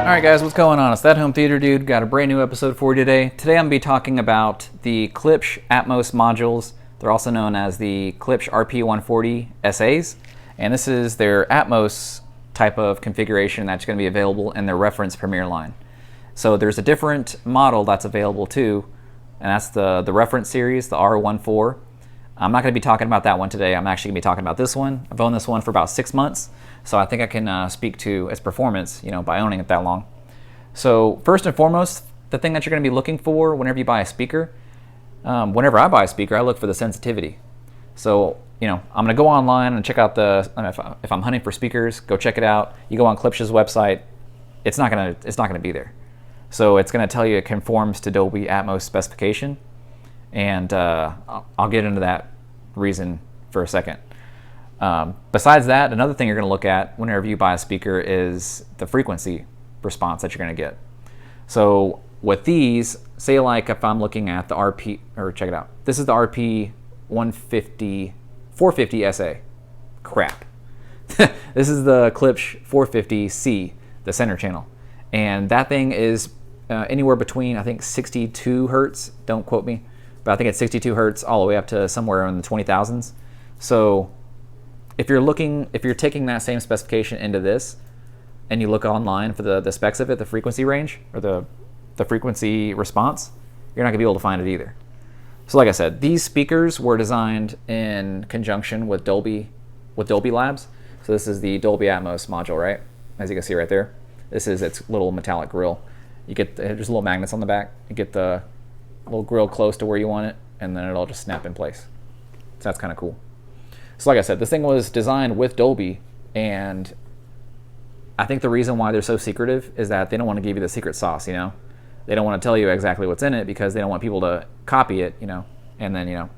Alright guys, what's going on? It's ThatHomeTheaterDude. Got a brand new episode for you today. Today I'm going to be talking about the Klipsch ATMOS modules. They're also known as the Klipsch RP-140sa's. And this is their Atmos type of configuration that's going to be available in their reference Premier line. So there's a different model that's available too, and that's the reference series, the R14. I'm not going to be talking about that one today. I'm actually going to be talking about this one. I've owned this one for about 6 months, so I think I can speak to its performance, by owning it that long. So first and foremost, the thing that you're going to be looking for whenever you buy a speaker, whenever I buy a speaker, I look for the sensitivity. So I'm going to go online and check out if I'm hunting for speakers, go check it out. You go on Klipsch's website, it's not going to be there. So it's going to tell you it conforms to Dolby Atmos specification. And I'll get into that reason for a second. Besides that, another thing you're going to look at whenever you buy a speaker is the frequency response that you're going to get. So with these, say like if I'm looking at the RP, or check it out. This is the RP-140sa. Crap. This is the Klipsch 450C, the center channel. And that thing is anywhere between, I think, 62 hertz. Don't quote me. But I think it's 62 hertz all the way up to somewhere in the 20,000s. So if you're taking that same specification into this, and you look online for the specs of it, the frequency range or the frequency response, you're not gonna be able to find it either. So like I said, these speakers were designed in conjunction with Dolby Labs. So this is the Dolby Atmos module, right? As you can see right there, this is its little metallic grill. You get there's little magnets on the back. You get the little grill close to where you want it, and then it'll just snap in place. So that's kind of cool. So like I said, this thing was designed with Dolby, and I think the reason why they're so secretive is that they don't want to give you the secret sauce, They don't want to tell you exactly what's in it because they don't want people to copy it, and then,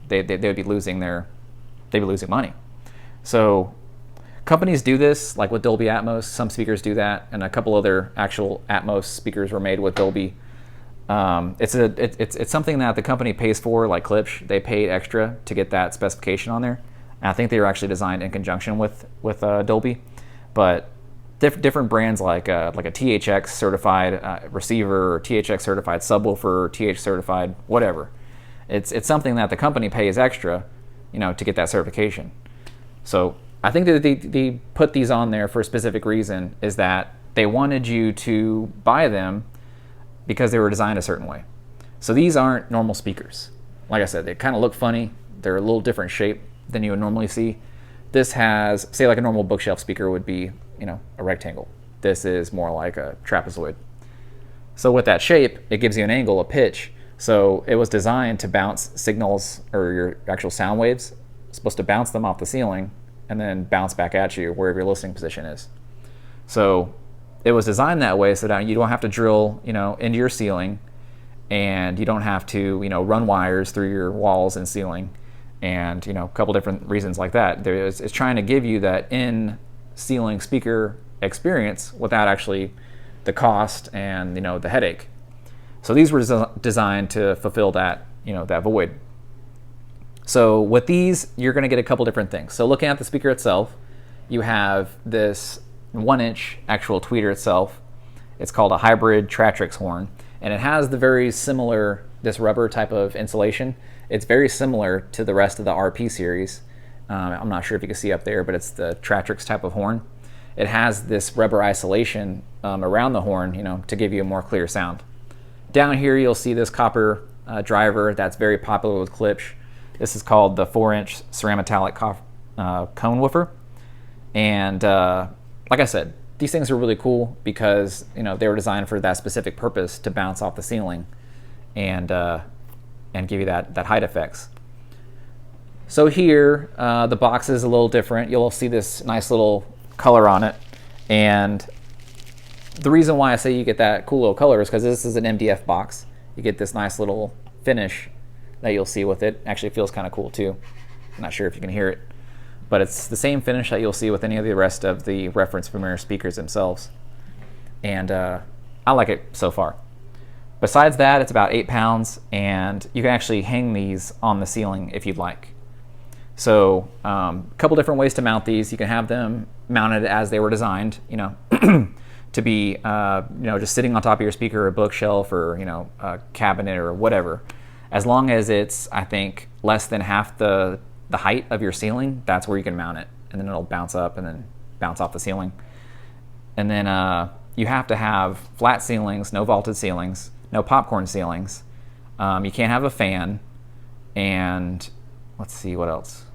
they'd be losing money. So companies do this, like with Dolby Atmos, some speakers do that, and a couple other actual Atmos speakers were made with Dolby. It's something that the company pays for, like Klipsch. They paid extra to get that specification on there. And I think they were actually designed in conjunction with Dolby. But different brands like a THX certified receiver, or THX certified subwoofer, or TH certified whatever. It's something that the company pays extra, to get that certification. So I think that they put these on there for a specific reason, is that they wanted you to buy them because they were designed a certain way. So these aren't normal speakers. Like I said, they kind of look funny. They're a little different shape than you would normally see. This has, say like a normal bookshelf speaker would be, a rectangle. This is more like a trapezoid. So with that shape, it gives you an angle, a pitch. So it was designed to bounce signals, or your actual sound waves. It's supposed to bounce them off the ceiling and then bounce back at you wherever your listening position is. So it was designed that way so that you don't have to drill, into your ceiling, and you don't have to, run wires through your walls and ceiling, and a couple different reasons like that. It's trying to give you that in-ceiling speaker experience without actually the cost and the headache. So these were designed to fulfill that that void. So with these, you're going to get a couple different things. So looking at the speaker itself, you have this 1-inch actual tweeter itself. It's called a hybrid ThatHomeTheaterDude horn, and it has this rubber type of insulation. It's very similar to the rest of the RP series. I'm not sure if you can see up there, but it's the ThatHomeTheaterDude type of horn. It has this rubber isolation around the horn, to give you a more clear sound. Down here, you'll see this copper driver that's very popular with Klipsch. This is called the 4-inch ceramic cone woofer, and like I said, these things are really cool because they were designed for that specific purpose, to bounce off the ceiling and give you that height effects. So here, the box is a little different. You'll see this nice little color on it, and the reason why I say you get that cool little color is because this is an MDF box. You get this nice little finish that you'll see with it. Actually, it feels kind of cool too. I'm not sure if you can hear it, but it's the same finish that you'll see with any of the rest of the reference Premier speakers themselves. And I like it so far. Besides that, it's about 8 pounds, and you can actually hang these on the ceiling if you'd like. So a couple different ways to mount these. You can have them mounted as they were designed, to be just sitting on top of your speaker or a bookshelf or a cabinet or whatever. As long as it's, I think, less than half the height of your ceiling, that's where you can mount it, and then it'll bounce up and then bounce off the ceiling. And then you have to have flat ceilings, no vaulted ceilings, no popcorn ceilings. You can't have a fan, and let's see what else.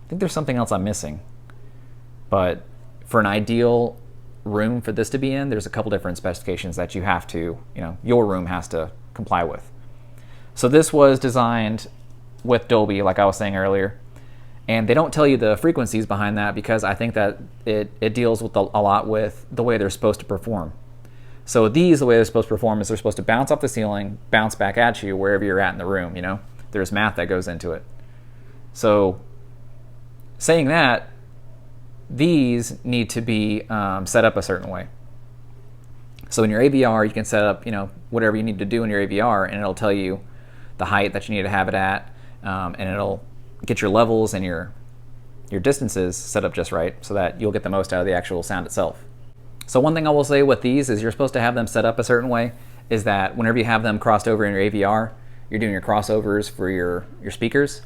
I think there's something else I'm missing. But for an ideal room for this to be in, there's a couple different specifications that you have to, your room has to comply with. So this was designed with Dolby, like I was saying earlier, and they don't tell you the frequencies behind that because I think that it deals with a lot with the way they're supposed to perform. So these, the way they're supposed to perform is they're supposed to bounce off the ceiling, bounce back at you wherever you're at in the room, There's math that goes into it. So saying that, these need to be set up a certain way. So in your AVR, you can set up, whatever you need to do in your AVR, and it'll tell you the height that you need to have it at, and it'll get your levels and your distances set up just right so that you'll get the most out of the actual sound itself. So one thing I will say with these is you're supposed to have them set up a certain way, is that whenever you have them crossed over in your AVR, you're doing your crossovers for your speakers.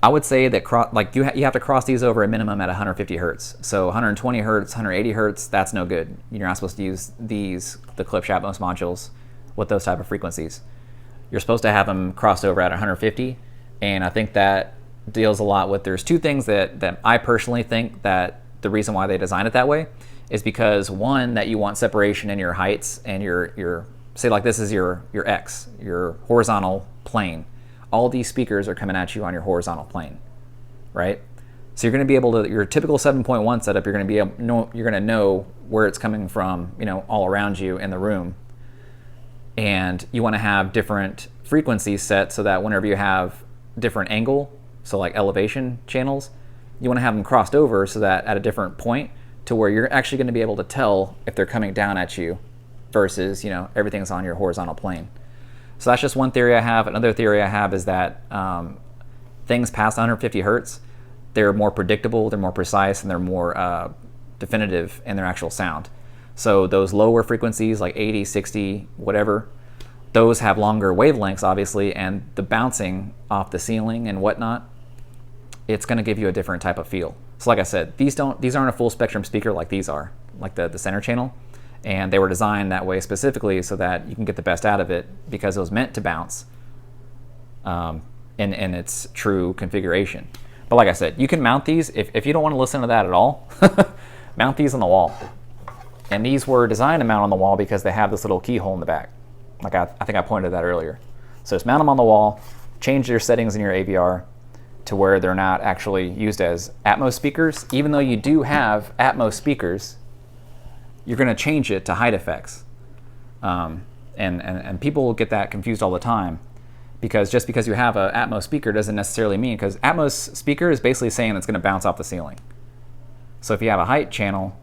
I would say that you have to cross these over a minimum at 150 hertz. So 120 hertz, 180 hertz, that's no good. You're not supposed to use the Klipsch ATMOS modules with those type of frequencies. You're supposed to have them crossed over at 150, and I think that deals a lot with, there's two things that I personally think that the reason why they designed it that way is because, one, that you want separation in your heights and your say like this is your X, your horizontal plane. All these speakers are coming at you on your horizontal plane, right? So you're going to be able to, your typical 7.1 setup, you're going to know where it's coming from, all around you in the room. And you want to have different frequencies set so that whenever you have different angle, so like elevation channels, you want to have them crossed over so that at a different point to where you're actually going to be able to tell if they're coming down at you versus, everything's on your horizontal plane. So that's just one theory I have. Another theory I have is that things past 150 hertz, they're more predictable, they're more precise, and they're more definitive in their actual sound. So those lower frequencies like 80, 60, whatever, those have longer wavelengths, obviously, and the bouncing off the ceiling and whatnot, it's going to give you a different type of feel. So like I said, these aren't a full spectrum speaker like these are, like the center channel. And they were designed that way specifically so that you can get the best out of it because it was meant to bounce in its true configuration. But like I said, you can mount these, if you don't want to listen to that at all, mount these on the wall. And these were designed to mount on the wall because they have this little keyhole in the back. Like I think I pointed that earlier. So just mount them on the wall, change your settings in your AVR to where they're not actually used as Atmos speakers. Even though you do have Atmos speakers, you're going to change it to height effects. And people get that confused all the time, because just because you have an Atmos speaker doesn't necessarily mean, because Atmos speaker is basically saying it's going to bounce off the ceiling. So if you have a height channel,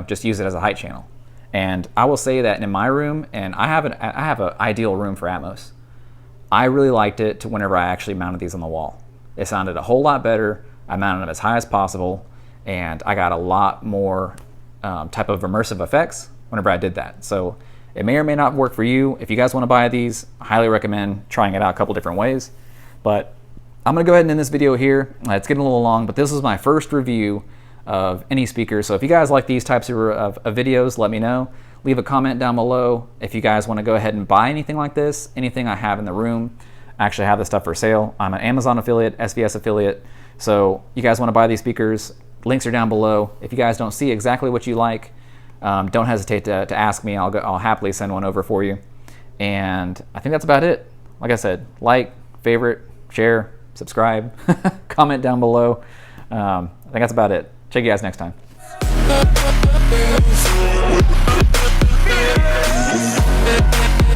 just use it as a height channel. And I will say that in my room, and I have an ideal room for Atmos. I really liked it to whenever I actually mounted these on the wall. It sounded a whole lot better. I mounted them as high as possible, and I got a lot more type of immersive effects whenever I did that. So it may or may not work for you. If you guys want to buy these, I highly recommend trying it out a couple different ways. But I'm going to go ahead and end this video here. It's getting a little long, but this is my first review of any speaker. So if you guys like these types of videos, let me know. Leave a comment down below if you guys want to go ahead and buy anything like this, anything I have in the room. I actually have this stuff for sale. I'm an Amazon affiliate, SVS affiliate. So you guys want to buy these speakers, links are down below. If you guys don't see exactly what you like, don't hesitate to ask me. I'll happily send one over for you. And I think that's about it. Like I said, like, favorite, share, subscribe, comment down below. I think that's about it. Check you guys next time. Yeah.